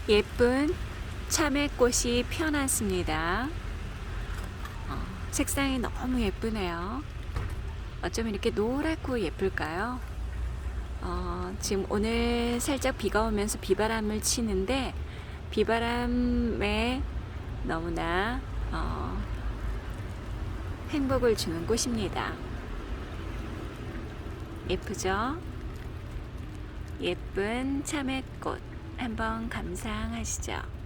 예쁜 참외꽃이 피어났습니다. 색상이 너무 예쁘네요. 어쩜 이렇게 노랗고 예쁠까요? 지금 오늘 살짝 비가 오면서 비바람을 치는데 비바람에 너무나 행복을 주는 꽃입니다. 예쁘죠? 예쁜 참외꽃 한번 감상하시죠.